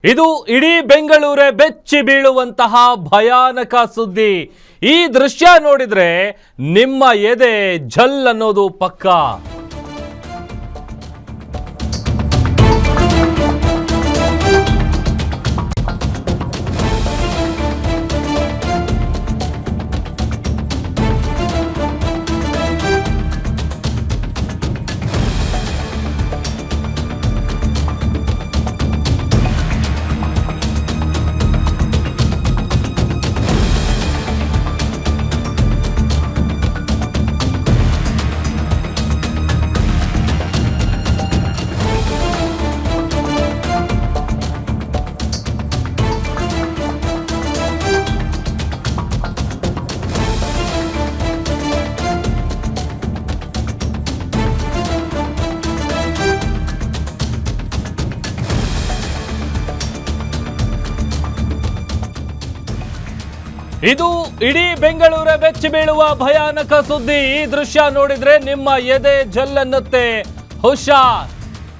ಇದು ಇಡೀ ಬೆಂಗಳೂರೇ ಬೆಚ್ಚಿ ಬೀಳುವಂತಹ ಭಯಾನಕ ಸುದ್ದಿ. ಈ ದೃಶ್ಯ ನೋಡಿದ್ರೆ ನಿಮ್ಮ ಎದೆ ಝಲ್ ಅನ್ನೋದು ಪಕ್ಕಾ. ಇದು ಇಡೀ ಬೆಂಗಳೂರೇ ಬೆಚ್ಚಿ ಬೀಳುವ ಭಯಾನಕ ಸುದ್ದಿ. ಈ ದೃಶ್ಯ ನೋಡಿದ್ರೆ ನಿಮ್ಮ ಎದೆ ಜಲ್ಲನ್ನುತ್ತೆ. ಹುಷಾರ್,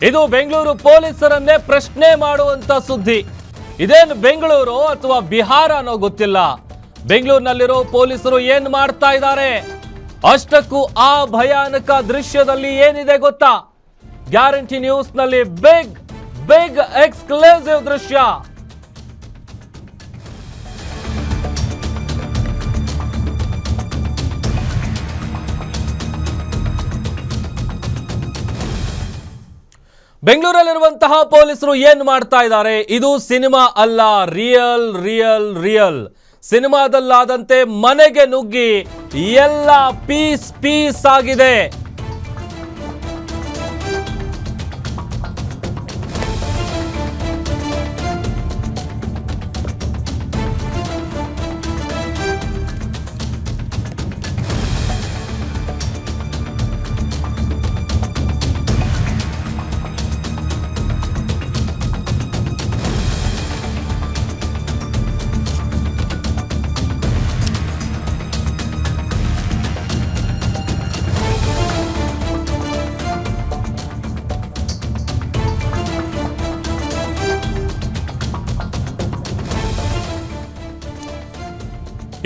ಇದು ಬೆಂಗಳೂರು ಪೊಲೀಸರನ್ನೇ ಪ್ರಶ್ನೆ ಮಾಡುವಂತ ಸುದ್ದಿ. ಇದೇನು ಬೆಂಗಳೂರು ಅಥವಾ ಬಿಹಾರ ಅನ್ನೋ ಗೊತ್ತಿಲ್ಲ. ಬೆಂಗಳೂರಿನಲ್ಲಿರೋ ಪೊಲೀಸರು ಏನ್ ಮಾಡ್ತಾ ಇದ್ದಾರೆ? ಅಷ್ಟಕ್ಕೂ ಆ ಭಯಾನಕ ದೃಶ್ಯದಲ್ಲಿ ಏನಿದೆ ಗೊತ್ತಾ? ಗ್ಯಾರಂಟಿ ನ್ಯೂಸ್ ನಲ್ಲಿ ಬಿಗ್ ಎಕ್ಸ್ಕ್ಲೂಸಿವ್ ದೃಶ್ಯ. ಬೆಂಗಳೂರಲ್ಲಿರುವಂತಹ ಪೊಲೀಸರು ಏನ್ ಮಾಡ್ತಾ ಇದ್ದಾರೆ? ಇದು ಸಿನಿಮಾ ಅಲ್ಲ, ರಿಯಲ್. ಸಿನಿಮಾದಲ್ಲಾದಂತೆ ಮನೆಗೆ ನುಗ್ಗಿ ಎಲ್ಲ ಪೀಸ್ ಆಗಿದೆ.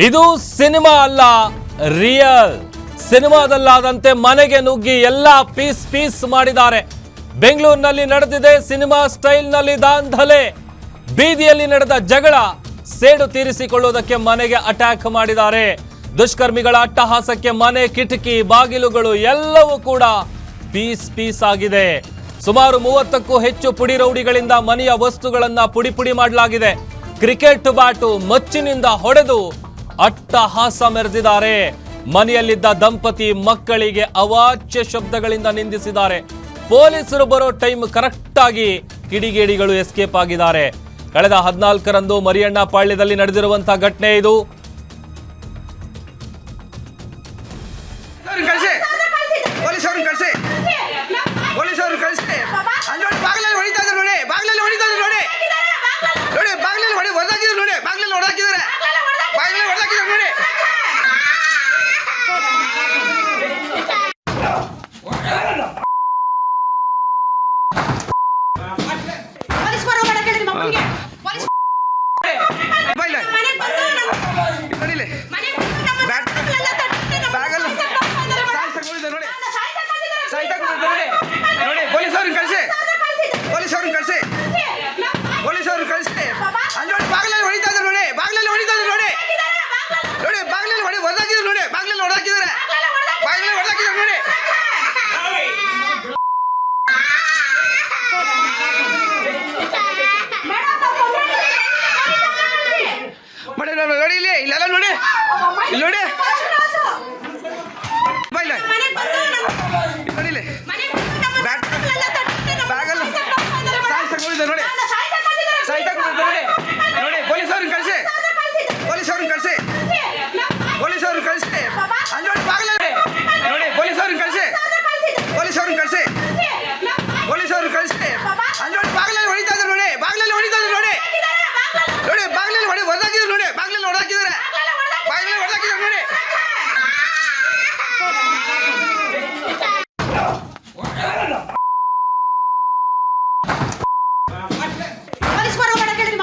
ಇದು ಸಿನಿಮಾ ಅಲ್ಲ, ರಿಯಲ್. ಸಿನಿಮಾದಲ್ಲಾದಂತೆ ಮನೆಗೆ ನುಗ್ಗಿ ಎಲ್ಲ ಪೀಸ್ ಮಾಡಿದ್ದಾರೆ. ಬೆಂಗಳೂರಿನಲ್ಲಿ ನಡೆದಿದೆ ಸಿನಿಮಾ ಸ್ಟೈಲ್ ನಲ್ಲಿ ದಾಂಧಲೆ. ಬೀದಿಯಲ್ಲಿ ನಡೆದ ಜಗಳ ಸೇಡು ತೀರಿಸಿಕೊಳ್ಳುವುದಕ್ಕೆ ಮನೆಗೆ ಅಟ್ಯಾಕ್ ಮಾಡಿದ್ದಾರೆ. ದುಷ್ಕರ್ಮಿಗಳ ಅಟ್ಟಹಾಸಕ್ಕೆ ಮನೆ ಕಿಟಕಿ ಬಾಗಿಲುಗಳು ಎಲ್ಲವೂ ಕೂಡ ಪೀಸ್ ಆಗಿದೆ. ಸುಮಾರು 30ಕ್ಕೂ ಹೆಚ್ಚು ಪುಡಿ ರೌಡಿಗಳಿಂದ ಮನೆಯ ವಸ್ತುಗಳನ್ನ ಪುಡಿ ಮಾಡಲಾಗಿದೆ. ಕ್ರಿಕೆಟ್ ಬ್ಯಾಟು ಮಚ್ಚಿನಿಂದ ಹೊಡೆದು ಅಟ್ಟಹಾಸ ಮೆರೆದಿದ್ದಾರೆ. ಮನೆಯಲ್ಲಿದ್ದ ದಂಪತಿ ಮಕ್ಕಳಿಗೆ ಅವಾಚ್ಯ ಶಬ್ದಗಳಿಂದ ನಿಂದಿಸಿದ್ದಾರೆ. ಪೊಲೀಸರು ಬರೋ ಟೈಮ್ ಕರೆಕ್ಟ್ ಆಗಿ ಕಿಡಿಗೇಡಿಗಳು ಎಸ್ಕೇಪ್ ಆಗಿದ್ದಾರೆ. ಕಳೆದ 14ರಂದು ಮರಿಯಣ್ಣ ಪಾಳ್ಯದಲ್ಲಿ ನಡೆದಿರುವಂತಹ ಘಟನೆ ಇದು. ನೋಡಿ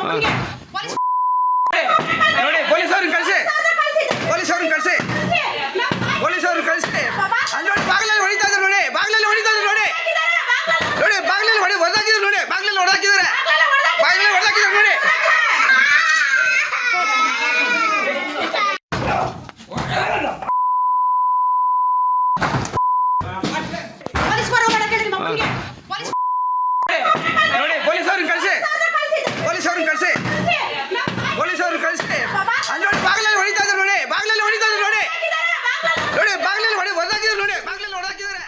ನೋಡಿ ಪೊಲೀಸವ್ರನ್ನ ಕಳಿಸಿ ಪೊಲೀಸವ್ರನ್ನ ಕಳಿಸಿ ಪೊಲೀಸವ್ರನ್ನ ಕಳಿಸಿ ಅಲ್ಲಿ ನೋಡಿ ಬಾಗಿಲಲ್ಲಿ ಹೊಡಿತಾ ಇದ್ದಾರೆ ನೋಡಿ ಬಾಗಿಲಲ್ಲಿ ಹೊಡಿತಾ ಇದ್ದಾರೆ ನೋಡಿ ನೋಡಿ ಬಾಗಿಲಲ್ಲಿ ಹೊಡೆದಾಕಿದ್ರು ನೋಡಿ ಬಾಗಿಲಲ್ಲಿ ಹೊಡೆದಾಕಿದ್ದಾರೆ ಬಾಗಿಲಲ್ಲಿ ಹೊಡೆದಾಕಿದ್ದಾರೆ ನೋಡಿ ನೋಡಿ ಪೊಲೀಸವ್ರನ್ನ ಕಳಿಸಿ ಪೊಲೀಸವ್ರನ್ನ ಕಳಿಸಿ ಪೊಲೀಸವ್ರನ್ನ ಕಳಿಸಿ ಅಲ್ಲಿ ನೋಡಿ ಬಾಗಿಲಲ್ಲಿ ಹೊಡಿತಾ ಇದ್ದಾರೆ ನೋಡಿ ಬಾಗಿಲಲ್ಲಿ ಹೊಡಿತಾ ಇದ್ದಾರೆ ನೋಡಿ ನೋಡಿ ಬಾಗಿಲಲ್ಲಿ ಹೊಡೆದಾಕಿದ್ರು ನೋಡಿ ಬಾಗಿಲಲ್ಲಿ ಹೊಡೆದಾಕಿದ್ದಾರೆ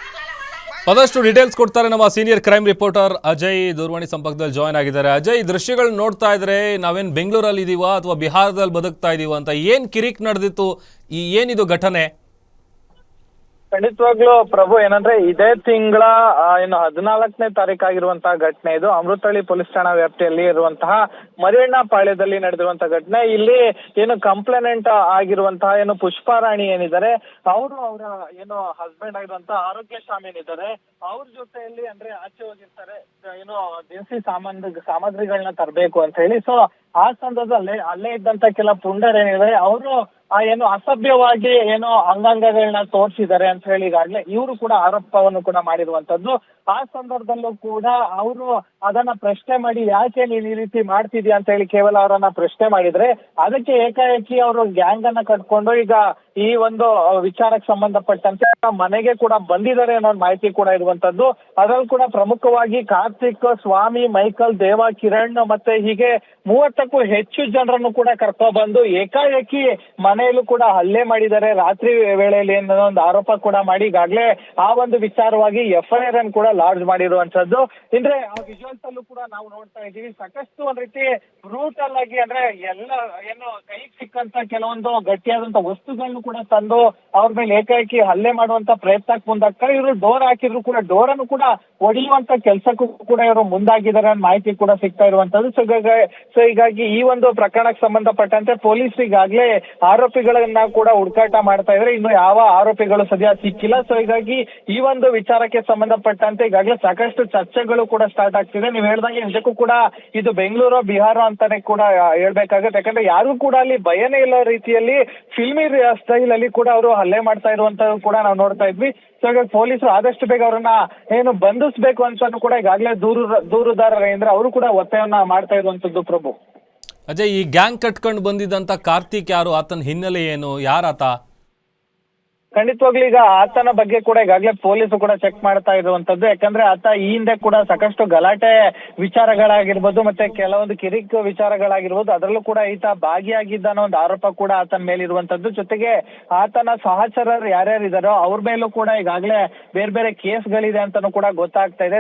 ಮತ್ತಷ್ಟು ಡೀಟೇಲ್ಸ್ ಕೊಡ್ತಾರೆ ನಮ್ಮ ಸೀನಿಯರ್ ಕ್ರೈಮ್ ರಿಪೋರ್ಟರ್ ಅಜಯ್ ದೂರವಾಣಿ ಸಂಪರ್ಕದಲ್ಲಿ ಜಾಯ್ನ್ ಆಗಿದ್ದಾರೆ. ಅಜಯ್, ದೃಶ್ಯಗಳು ನೋಡ್ತಾ ಇದ್ರೆ ನಾವೇನು ಬೆಂಗಳೂರಲ್ಲಿ ಇದೀವಾ ಅಥವಾ ಬಿಹಾರದಲ್ಲಿ ಬದುಕ್ತಾ ಇದೀವ ಅಂತ ಏನ್ ಕಿರಿಕ್ ನಡೆದಿತ್ತು, ಏನಿದು ಘಟನೆ? ಖಂಡಿತವಾಗ್ಲೂ ಪ್ರಭು, ಏನಂದ್ರೆ ಇದೇ ತಿಂಗಳ 14ನೇ ತಾರೀಕಾಗಿರುವಂತಹ ಘಟನೆ ಇದು. ಅಮೃತಹಳ್ಳಿ ಪೊಲೀಸ್ ಠಾಣಾ ವ್ಯಾಪ್ತಿಯಲ್ಲಿ ಇರುವಂತಹ ಮರಿಯಣ್ಣ ಪಾಳ್ಯದಲ್ಲಿ ನಡೆದಿರುವಂತಹ ಘಟನೆ. ಇಲ್ಲಿ ಏನು ಕಂಪ್ಲೇನೆಂಟ್ ಆಗಿರುವಂತಹ ಏನು ಪುಷ್ಪಾರಾಣಿ ಏನಿದ್ದಾರೆ, ಅವರು ಅವರ ಏನು ಹಸ್ಬೆಂಡ್ ಆಗಿರುವಂತಹ ಆರೋಗ್ಯ ಸ್ವಾಮಿ ಏನಿದ್ದಾರೆ, ಅವ್ರ ಜೊತೆಯಲ್ಲಿ ಅಂದ್ರೆ ಆಚೆ ಹೋಗಿರ್ತಾರೆ, ಏನು ದಿನಸಿ ಸಾಮಗ್ರಿಗಳನ್ನ ತರಬೇಕು ಅಂತ ಹೇಳಿ. ಸೊ ಆ ಸಂದರ್ಭದಲ್ಲಿ ಅಲ್ಲೇ ಇದ್ದಂತ ಕೆಲ ಪುಂಡರೇನಿದ್ದಾರೆ, ಅವರು ಏನು ಅಸಭ್ಯವಾಗಿ ಏನೋ ಅಂಗಾಂಗಗಳನ್ನ ತೋರಿಸಿದ್ದಾರೆ ಅಂತ ಹೇಳಿ ಈಗಾಗ್ಲೇ ಇವರು ಕೂಡ ಆರೋಪವನ್ನು ಕೂಡ ಮಾಡಿರುವಂತದ್ದು. ಆ ಸಂದರ್ಭದಲ್ಲೂ ಕೂಡ ಅವರು ಅದನ್ನ ಪ್ರಶ್ನೆ ಮಾಡಿ, ಯಾಕೆ ನೀನ್ ಈ ರೀತಿ ಮಾಡ್ತಿದ್ಯಾ ಅಂತ ಹೇಳಿ ಕೇವಲ ಅವರನ್ನ ಪ್ರಶ್ನೆ ಮಾಡಿದ್ರೆ, ಅದಕ್ಕೆ ಏಕಾಏಕಿ ಅವರು ಗ್ಯಾಂಗ್ ಅನ್ನ ಕಟ್ಕೊಂಡು ಈಗ ಈ ಒಂದು ವಿಚಾರಕ್ಕೆ ಸಂಬಂಧಪಟ್ಟಂತೆ ಮನೆಗೆ ಕೂಡ ಬಂದಿದ್ದಾರೆ ಅನ್ನೋ ಮಾಹಿತಿ ಕೂಡ ಇರುವಂತದ್ದು. ಅದರಲ್ಲಿ ಕೂಡ ಪ್ರಮುಖವಾಗಿ ಕಾರ್ತಿಕ್, ಸ್ವಾಮಿ, ಮೈಕಲ್, ದೇವ, ಕಿರಣ್ ಮತ್ತೆ ಹೀಗೆ 30ಕ್ಕೂ ಹೆಚ್ಚು ಜನರನ್ನು ಕೂಡ ಕರ್ಕೊಂಡ್ ಬಂದು ಏಕಾಏಕಿ ಮನೆಯಲ್ಲೂ ಕೂಡ ಹಲ್ಲೆ ಮಾಡಿದ್ದಾರೆ ರಾತ್ರಿ ವೇಳೆಯಲ್ಲಿ ಅನ್ನೋ ಒಂದು ಆರೋಪ ಕೂಡ ಮಾಡಿ ಈಗಾಗಲೇ ಆ ಒಂದು ವಿಚಾರವಾಗಿ FIR ಅನ್ನು ಕೂಡ ಲಾಡ್ಜ್ ಮಾಡಿರುವಂತದ್ದು. ಅಂದ್ರೆ ಆ ವಿಜುವಲ್ಸ್ ಅಲ್ಲೂ ಕೂಡ ನಾವು ನೋಡ್ತಾ ಇದೀವಿ, ಸಾಕಷ್ಟು ಒಂದ್ ರೀತಿ ಬ್ರೂಟಲ್ ಆಗಿ ಅಂದ್ರೆ ಎಲ್ಲ ಏನು ಕೈಗೆ ಸಿಕ್ಕಂತ ಕೆಲವೊಂದು ಗಟ್ಟಿಯಾದಂತ ವಸ್ತುಗಳನ್ನು ಕೂಡ ತಂದು ಅವ್ರ ಮೇಲೆ ಏಕಾಏಕಿ ಹಲ್ಲೆ ಮಾಡುವಂತ ಪ್ರಯತ್ನಕ್ಕೆ ಮುಂದಾಗ್ತಾರೆ. ಇವರು ಡೋರ್ ಹಾಕಿದ್ರು ಕೂಡ ಡೋರ್ ಅನ್ನು ಕೂಡ ಒಡೆಯುವಂತ ಕೆಲಸಕ್ಕೂ ಕೂಡ ಇವರು ಮುಂದಾಗಿದ್ದಾರೆ ಅನ್ನೋ ಮಾಹಿತಿ ಕೂಡ ಸಿಗ್ತಾ ಇರುವಂತದ್ದು. ಸೊ ಹೀಗಾಗಿ ಈ ಒಂದು ಪ್ರಕರಣಕ್ಕೆ ಸಂಬಂಧಪಟ್ಟಂತೆ ಪೊಲೀಸ್ ಈಗಾಗಲೇ ಆರೋಪಿಗಳನ್ನ ಕೂಡ ಹುಡುಕಾಟ ಮಾಡ್ತಾ ಇದ್ರೆ, ಇನ್ನು ಯಾವ ಆರೋಪಿಗಳು ಸದ್ಯ ಸಿಕ್ಕಿಲ್ಲ. ಸೊ ಹೀಗಾಗಿ ಈ ಒಂದು ವಿಚಾರಕ್ಕೆ ಸಂಬಂಧಪಟ್ಟಂತೆ ಈಗಾಗಲೇ ಸಾಕಷ್ಟು ಚರ್ಚೆಗಳು ಕೂಡ ಸ್ಟಾರ್ಟ್ ಆಗ್ತಿದೆ. ನೀವು ಹೇಳ್ದಂಗೆ ನಿಜಕ್ಕೂ ಕೂಡ ಇದು ಬೆಂಗಳೂರು ಬಿಹಾರ ಅಂತಾನೆ ಕೂಡ ಹೇಳ್ಬೇಕಾಗುತ್ತೆ. ಯಾಕಂದ್ರೆ ಯಾರು ಕೂಡ ಅಲ್ಲಿ ಭಯನೇ ಇಲ್ಲ ರೀತಿಯಲ್ಲಿ ಫಿಲ್ಮಿ ಸ್ಟೈಲ್ ಅಲ್ಲಿ ಕೂಡ ಅವರು ಹಲ್ಲೆ ಮಾಡ್ತಾ ಇರುವಂತದ್ದು ಕೂಡ ನಾವು ನೋಡ್ತಾ ಇದ್ವಿ. ಸೊ ಹಾಗಾಗಿ ಪೊಲೀಸರು ಆದಷ್ಟು ಬೇಗ ಅವರನ್ನ ಏನು ಬಂಧಿಸಬೇಕು ಅಂತಾನು ಕೂಡ ಈಗಾಗಲೇ ದೂರುದಾರರೇಂದ್ರ ಅವರು ಕೂಡ ಒತ್ತಾಯವನ್ನ ಮಾಡ್ತಾ ಇರುವಂತದ್ದು. ಪ್ರಭು, ಅಜಯ್, ಈ ಗ್ಯಾಂಗ್ ಕಟ್ಕೊಂಡು ಬಂದಿದ್ದಂತ ಕಾರ್ತಿಕ್ ಯಾರು, ಆತನ ಹಿನ್ನೆಲೆ ಏನು, ಯಾರಾತ? ಖಂಡಿತವಾಗ್ಲೂ ಈಗ ಆತನ ಬಗ್ಗೆ ಕೂಡ ಈಗಾಗಲೇ ಪೊಲೀಸರು ಕೂಡ ಚೆಕ್ ಮಾಡ್ತಾ ಇರುವಂತದ್ದು. ಯಾಕಂದ್ರೆ ಆತ ಈ ಹಿಂದೆ ಕೂಡ ಸಾಕಷ್ಟು ಗಲಾಟೆ ವಿಚಾರಗಳಾಗಿರ್ಬೋದು ಮತ್ತೆ ಕೆಲವೊಂದು ಕಿರಿಕ್ ವಿಚಾರಗಳಾಗಿರ್ಬೋದು, ಅದರಲ್ಲೂ ಕೂಡ ಈತ ಭಾಗಿಯಾಗಿದ್ದ ಅನ್ನೋ ಒಂದು ಆರೋಪ ಕೂಡ ಆತನ ಮೇಲೆ ಇರುವಂತದ್ದು. ಜೊತೆಗೆ ಆತನ ಸಹಚರರು ಯಾರ್ಯಾರು ಇದಾರೋ ಅವ್ರ ಮೇಲೂ ಕೂಡ ಈಗಾಗಲೇ ಬೇರೆ ಬೇರೆ ಕೇಸ್ಗಳಿದೆ ಅಂತಾನು ಕೂಡ ಗೊತ್ತಾಗ್ತಾ ಇದೆ.